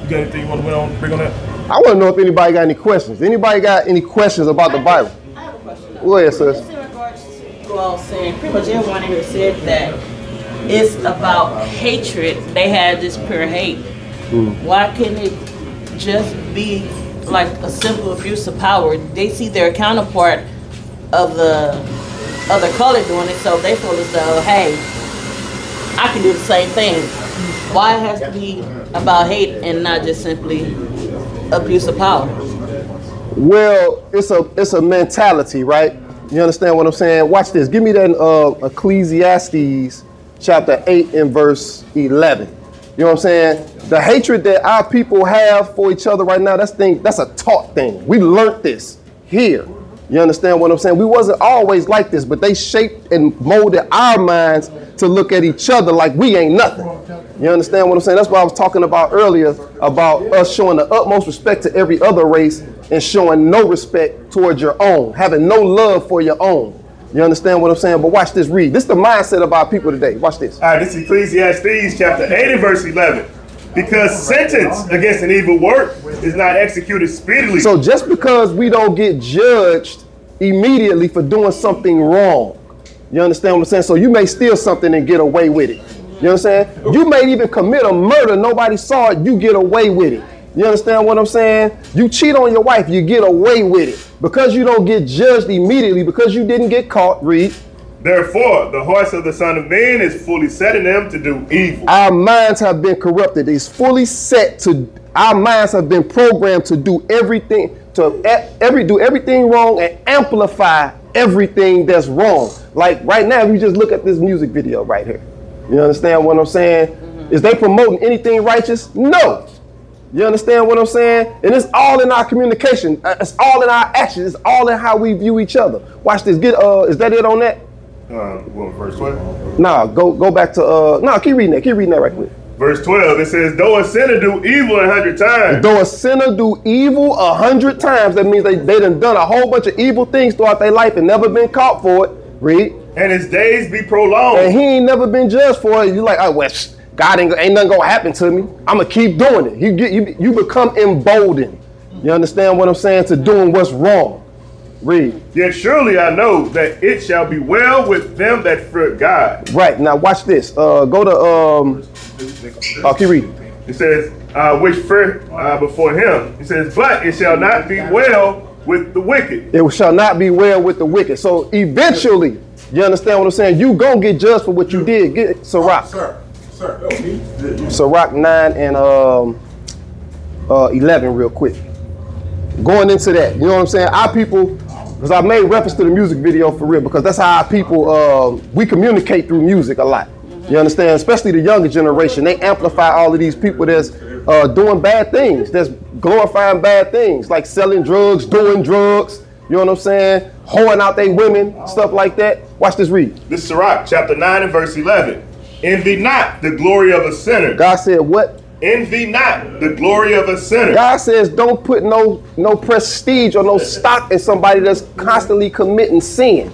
got anything you want to bring on that? I want to know if anybody got any questions. Anybody got any questions about the Bible? I have a question. Go ahead, sis. Just in regards to you all saying, pretty much everyone here said that it's about hatred. They had this pure hate. Why can't it just be like a simple abuse of power? They see their counterpart of the other color doing it, so they feel as though, hey, I can do the same thing. Why it has to be about hate and not just simply abuse of power? Well, it's a mentality, right? You understand what I'm saying? Watch this. Give me that Ecclesiastes chapter 8 and verse 11. You know what I'm saying? The hatred that our people have for each other right now, that's a taught thing. We learned this here. You understand what I'm saying? We wasn't always like this, but they shaped and molded our minds to look at each other like we ain't nothing. You understand what I'm saying? That's what I was talking about earlier, about us showing the utmost respect to every other race and showing no respect towards your own, having no love for your own. You understand what I'm saying? But watch this, read. This is the mindset of our people today. Watch this. All right, this is Ecclesiastes chapter 8 and verse 11. Because sentence against an evil work is not executed speedily. So just because we don't get judged immediately for doing something wrong, you understand what I'm saying? So you may steal something and get away with it. You understand? You may even commit a murder, nobody saw it, you get away with it. You understand what I'm saying? You cheat on your wife, you get away with it. Because you don't get judged immediately, because you didn't get caught, read. Therefore, the hearts of the Son of Man is fully set in them to do evil. Our minds have been corrupted. It's fully set to, our minds have been programmed to do everything, do everything wrong and amplify everything that's wrong. Like right now, if you just look at this music video right here. You understand what I'm saying? Is they promoting anything righteous? No. You understand what I'm saying? And it's all in our communication. It's all in our actions. It's all in how we view each other. Watch this. Is that it on that? Well, verse 12? No, go back to, no, keep reading that. Keep reading that right quick. Verse 12, it says, though a sinner do evil 100 times. Though a sinner do evil 100 times, that means they done a whole bunch of evil things throughout their life and never been caught for it. Read. And his days be prolonged. And he ain't never been judged for it. You're like, oh, well, God ain't nothing gonna happen to me. I'm gonna keep doing it. You become emboldened. You understand what I'm saying? To doing what's wrong. Read. Yet surely I know that it shall be well with them that fear God. Right, now watch this. Go to, keep reading. It says, which fear before him. It says, but it shall not be well with the wicked. It shall not be well with the wicked. So eventually, you understand what I'm saying? You gonna get judged for what you did. Get Sirach. Sirach 9 and 11 real quick. Going into that, you know what I'm saying? Our people, because I made reference to the music video for real, because that's how our people, we communicate through music a lot. You understand? Especially the younger generation. They amplify all of these people that's doing bad things, that's glorifying bad things, like selling drugs, doing drugs, you know what I'm saying? Hoeing out their women, stuff like that. Watch this read. This is Sirach chapter 9 and verse 11. Envy not the glory of a sinner. God said what? Envy not the glory of a sinner. God says don't put no prestige or no stock in somebody that's constantly committing sin.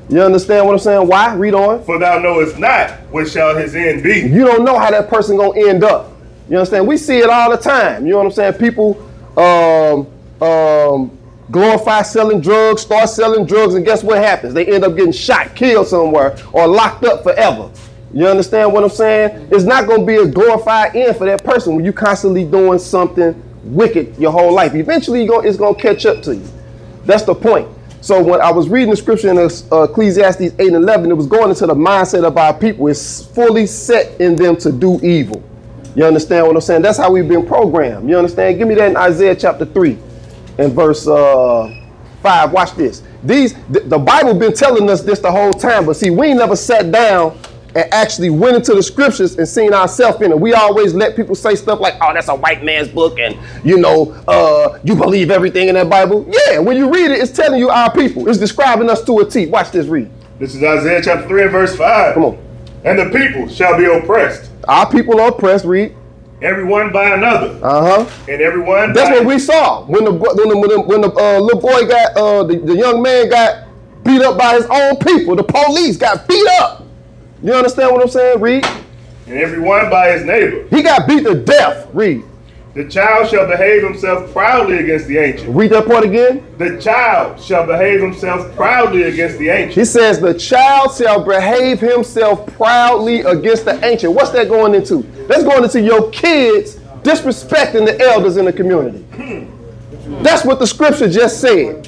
You understand what I'm saying? Why? Read on. For thou knowest not what shall his end be. You don't know how that person gonna end up. You understand? We see it all the time. You know what I'm saying? People glorify selling drugs, start selling drugs, and guess what happens? They end up getting shot, killed somewhere, or locked up forever. You understand what I'm saying? It's not going to be a glorified end for that person when you constantly doing something wicked your whole life. Eventually, it's going to catch up to you. That's the point. So when I was reading the scripture in Ecclesiastes 8 and 11, it was going into the mindset of our people. It's fully set in them to do evil. You understand what I'm saying? That's how we've been programmed. You understand? Give me that in Isaiah chapter 3 and verse 5. Watch this. The Bible been telling us this the whole time, but see, we ain't never sat down and actually went into the scriptures and seen ourselves in it. We always let people say stuff like, oh, that's a white man's book, and you believe everything in that Bible. Yeah, when you read it, it's telling you our people. It's describing us to a T. Watch this, read. This is Isaiah chapter 3 and verse 5. Come on. And the people shall be oppressed. Our people are oppressed, read. Everyone by another. And everyone That's what we saw. When the little boy got, the young man got beat up by his own people. The police got beat up. You understand what I'm saying? Read. And everyone by his neighbor. He got beat to death. Read. The child shall behave himself proudly against the ancient. Read that part again. The child shall behave himself proudly against the ancient. He says the child shall behave himself proudly against the ancient. What's that going into? That's going into your kids disrespecting the elders in the community. That's what the scripture just said.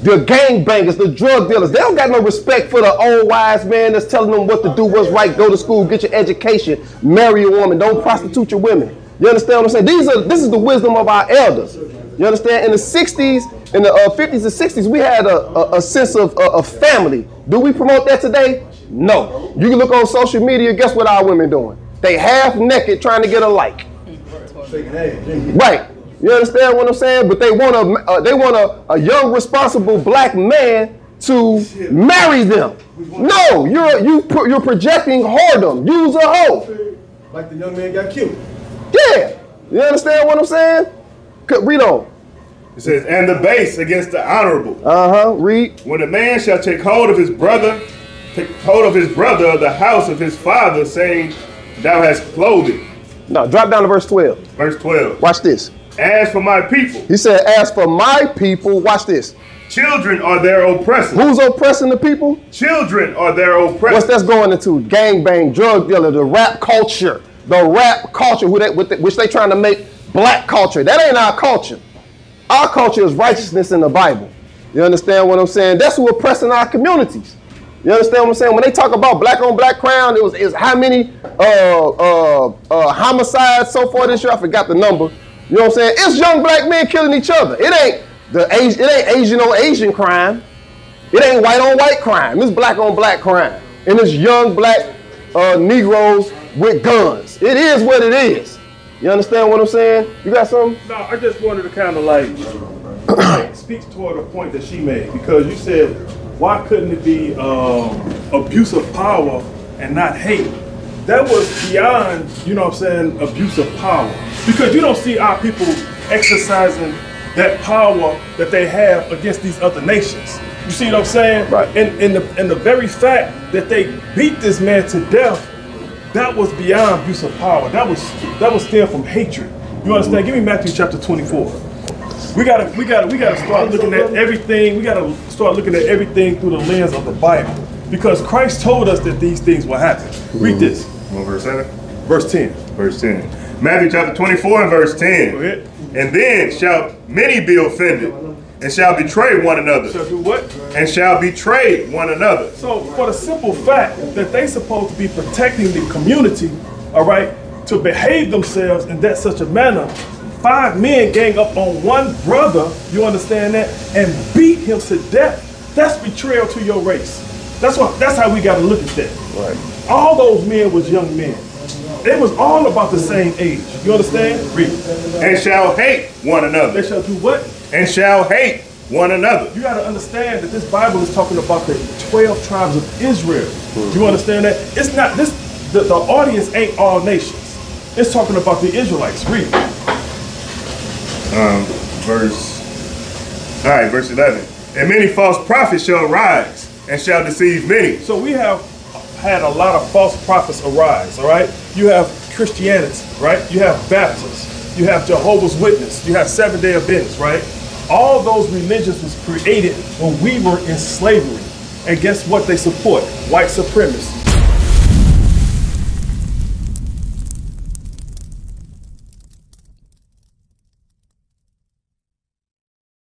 The gangbangers, the drug dealers, they don't got no respect for the old wise man that's telling them what to do, what's right, go to school, get your education, marry a woman, don't prostitute your women. You understand what I'm saying? This is the wisdom of our elders. You understand? In the 60s, in the 50s and 60s, we had a sense of family. Do we promote that today? No. You can look on social media, guess what our women doing? They half naked trying to get a like. Right. You understand what I'm saying? But they want a young, responsible black man to marry them. No, you're projecting whoredom. Use a hoe. Like the young man got killed. Yeah. You understand what I'm saying? Read on. It says, and the base against the honorable. Read. When a man shall take hold of his brother of the house of his father, saying, thou hast clothing. No, drop down to verse 12. Verse 12. Watch this. As for my people. He said, as for my people, watch this. Children are their oppressors. Who's oppressing the people? Children are their oppressors. What's that's going into? Gangbang, drug dealer, the rap culture. The rap culture, which they trying to make black culture. That ain't our culture. Our culture is righteousness in the Bible. You understand what I'm saying? That's who oppressing our communities. You understand what I'm saying? When they talk about black on black crime, it was how many homicides so far this year? I forgot the number. You know what I'm saying? It's young black men killing each other. It ain't Asian on Asian crime. It ain't white on white crime. It's black on black crime. And it's young black Negroes with guns. It is what it is. You understand what I'm saying? You got something? No, I just wanted to kind of like speak toward a point that she made, because you said, why couldn't it be abuse of power and not hate? That was beyond, you know what I'm saying, abuse of power. Because you don't see our people exercising that power that they have against these other nations. You see what I'm saying? Right. And the very fact that they beat this man to death, that was beyond abuse of power. That was stemmed from hatred. You understand? Give me Matthew chapter 24. We gotta start looking at everything. We gotta start looking at everything through the lens of the Bible, because Christ told us that these things will happen. Read this. Verse 7. Verse 10. Verse 10. Matthew chapter 24 and verse 10. Go ahead. And then shall many be offended, and shall betray one another. Shall do what? And shall betray one another. So for the simple fact that they supposed to be protecting the community, all right, to behave themselves in that such a manner, 5 men gang up on one brother, you understand that, and beat him to death. That's betrayal to your race. That's how we got to look at that. Right. All those men was young men. They was all about the same age. You understand? Read. And shall hate one another. They shall do what? And shall hate one another. You got to understand that this Bible is talking about the 12 tribes of Israel. You understand that? It's not this. The audience ain't all nations. It's talking about the Israelites. Read. Verse 11. And many false prophets shall arise and shall deceive many. So we have had a lot of false prophets arise, all right? You have Christianity, right? You have Baptists. You have Jehovah's Witness. You have Seventh-day Adventists, right? All those religions was created when we were in slavery. And guess what they support? White supremacists.